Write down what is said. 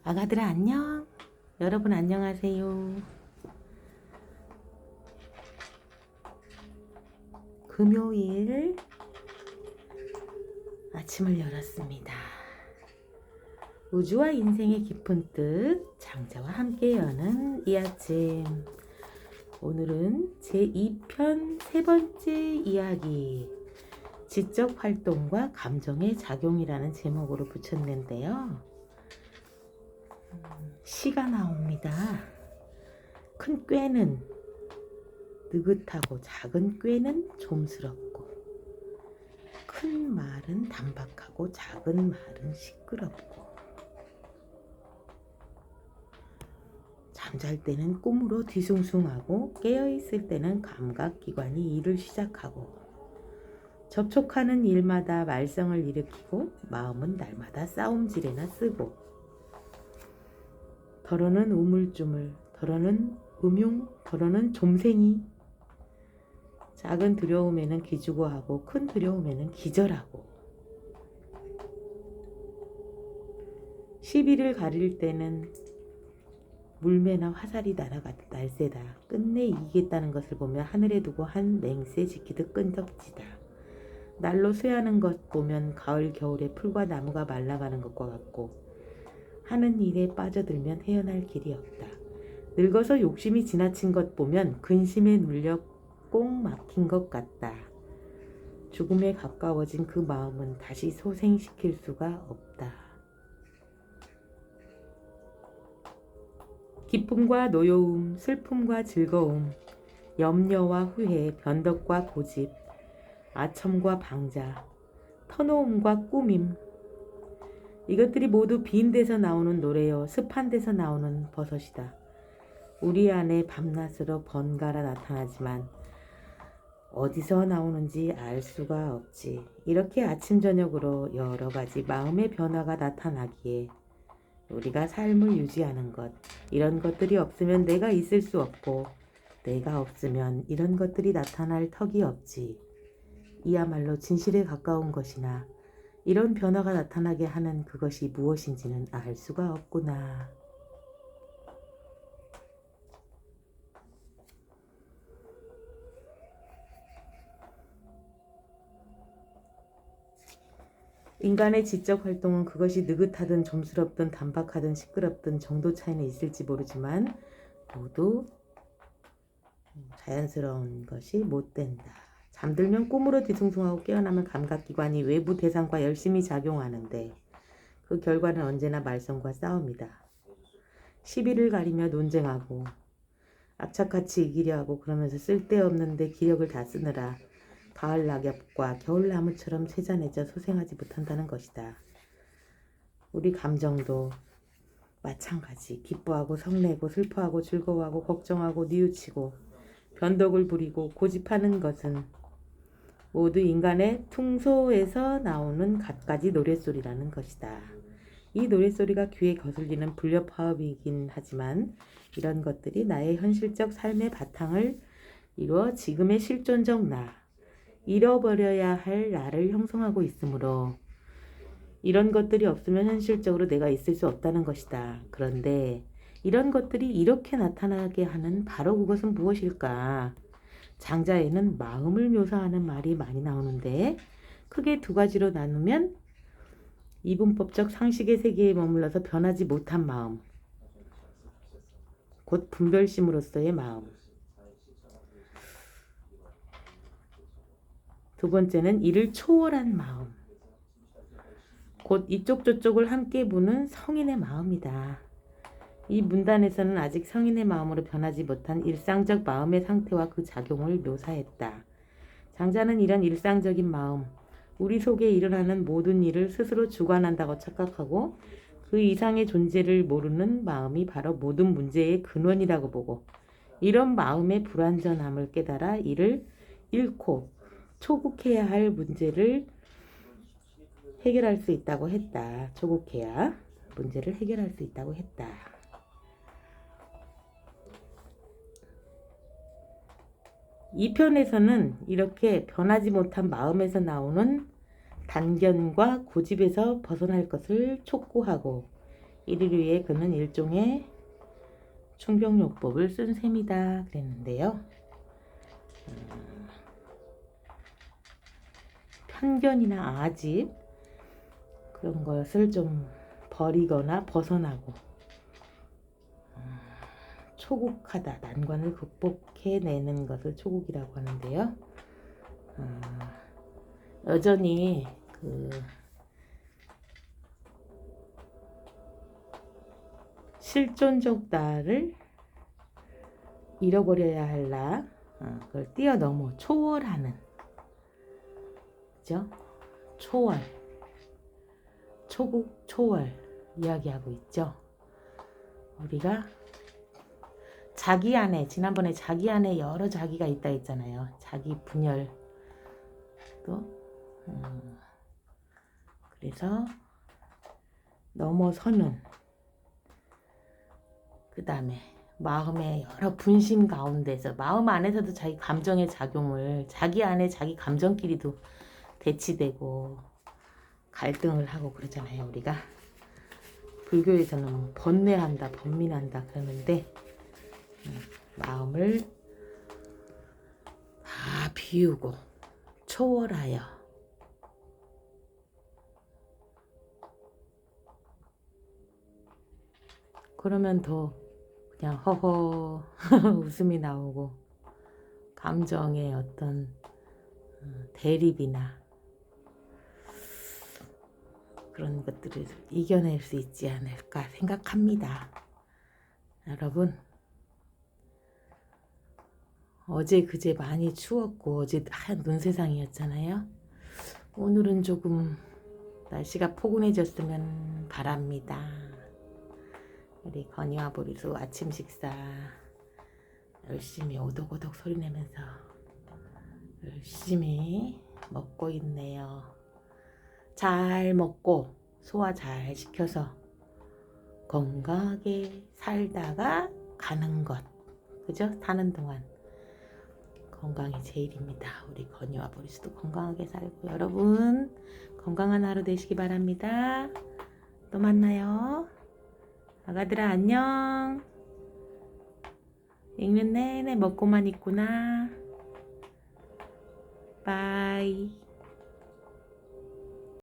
아가들아 안녕. 여러분 안녕하세요. 금요일 아침을 열었습니다. 우주와 인생의 깊은 뜻 장자와 함께 여는 이 아침. 오늘은 제2편 세 번째 이야기, 지적 활동과 감정의 작용이라는 제목으로 붙였는데요. 시가 나옵니다. 큰 꾀는 느긋하고 작은 꾀는 좀스럽고, 큰 말은 단박하고 작은 말은 시끄럽고, 잠잘 때는 꿈으로 뒤숭숭하고 깨어있을 때는 감각기관이 일을 시작하고, 접촉하는 일마다 말썽을 일으키고 마음은 날마다 싸움질에나 쓰고, 더러는 우물쭈물, 더러는 음용, 더러는 좀생이. 작은 두려움에는 기죽어하고 큰 두려움에는 기절하고, 시비를 가릴 때는 물매나 화살이 날아가듯 날새다. 끝내 이기겠다는 것을 보면 하늘에 두고 한 맹세 지키듯 끈적지다. 날로 쇠하는 것 보면 가을 겨울에 풀과 나무가 말라가는 것과 같고, 하는 일에 빠져들면 헤어날 길이 없다. 늙어서 욕심이 지나친 것 보면 근심에 눌려 꼭 막힌 것 같다. 죽음에 가까워진 그 마음은 다시 소생시킬 수가 없다. 기쁨과 노여움, 슬픔과 즐거움, 염려와 후회, 변덕과 고집, 아첨과 방자, 터놓음과 꾸밈, 이것들이 모두 빈 데서 나오는 노래요, 습한 데서 나오는 버섯이다. 우리 안에 밤낮으로 번갈아 나타나지만 어디서 나오는지 알 수가 없지. 이렇게 아침 저녁으로 여러 가지 마음의 변화가 나타나기에 우리가 삶을 유지하는 것, 이런 것들이 없으면 내가 있을 수 없고, 내가 없으면 이런 것들이 나타날 턱이 없지. 이야말로 진실에 가까운 것이나 이런 변화가 나타나게 하는 그것이 무엇인지는 알 수가 없구나. 인간의 지적 활동은 그것이 느긋하든 좀스럽든 단박하든 시끄럽든 정도 차이는 있을지 모르지만 모두 자연스러운 것이 못 된다. 잠들면 꿈으로 뒤숭숭하고 깨어나면 감각기관이 외부 대상과 열심히 작용하는데 그 결과는 언제나 말썽과 싸움이다. 시비를 가리며 논쟁하고 악착같이 이기려 하고, 그러면서 쓸데없는데 기력을 다 쓰느라 가을 낙엽과 겨울 나무처럼 세잔해져 소생하지 못한다는 것이다. 우리 감정도 마찬가지. 기뻐하고 성내고 슬퍼하고 즐거워하고 걱정하고 뉘우치고 변덕을 부리고 고집하는 것은 모두 인간의 퉁소에서 나오는 갖가지 노랫소리라는 것이다. 이 노랫소리가 귀에 거슬리는 불협화음이긴 하지만 이런 것들이 나의 현실적 삶의 바탕을 이루어 지금의 실존적 나, 잃어버려야 할 나를 형성하고 있으므로 이런 것들이 없으면 현실적으로 내가 있을 수 없다는 것이다. 그런데 이런 것들이 이렇게 나타나게 하는 바로 그것은 무엇일까? 장자에는 마음을 묘사하는 말이 많이 나오는데 크게 두 가지로 나누면 이분법적 상식의 세계에 머물러서 변하지 못한 마음, 곧 분별심으로서의 마음. 두 번째는 이를 초월한 마음, 곧 이쪽 저쪽을 함께 보는 성인의 마음이다. 이 문단에서는 아직 성인의 마음으로 변하지 못한 일상적 마음의 상태와 그 작용을 묘사했다. 장자는 이런 일상적인 마음, 우리 속에 일어나는 모든 일을 스스로 주관한다고 착각하고 그 이상의 존재를 모르는 마음이 바로 모든 문제의 근원이라고 보고, 이런 마음의 불완전함을 깨달아 이를 잃고 초국해야 할 문제를 해결할 수 있다고 했다. 초국해야 문제를 해결할 수 있다고 했다. 이 편에서는 이렇게 변하지 못한 마음에서 나오는 단견과 고집에서 벗어날 것을 촉구하고, 이를 위해 그는 일종의 충격요법을 쓴 셈이다 그랬는데요. 편견이나 아집 그런 것을 좀 버리거나 벗어나고 초국하다, 난관을 극복해내는 것을 초국이라고 하는데요. 여전히 그 실존적 나를 잃어버려야 할 나, 그걸 뛰어넘어 초월하는, 그죠? 초월, 초국, 초월 이야기하고 있죠. 우리가 자기 안에, 지난번에 자기 안에 여러 자기가 있다 했잖아요. 자기 분열 또 그래서 넘어서는, 그 다음에 마음의 여러 분심 가운데서 마음 안에서도 자기 감정의 작용을, 자기 안에 자기 감정끼리도 대치되고 갈등을 하고 그러잖아요. 우리가 불교에서는 번뇌한다, 번민한다 그러는데 마음을 다 비우고 초월하여 그러면 더 그냥 허허 웃음이 나오고 감정의 어떤 대립이나 그런 것들을 이겨낼 수 있지 않을까 생각합니다. 여러분, 어제 그제 많이 추웠고 어제 하얀 눈 세상이었잖아요. 오늘은 조금 날씨가 포근해졌으면 바랍니다. 우리 건이와 보리수 아침 식사 열심히 오독오독 소리 내면서 열심히 먹고 있네요. 잘 먹고 소화 잘 시켜서 건강하게 살다가 가는 것, 그죠? 사는 동안 건강이 제일입니다. 우리 건이와 보리수도 건강하게 살고 여러분 건강한 하루 되시기 바랍니다. 또 만나요. 아가들아 안녕. 읽는 내내 먹고만 있구나. 바이.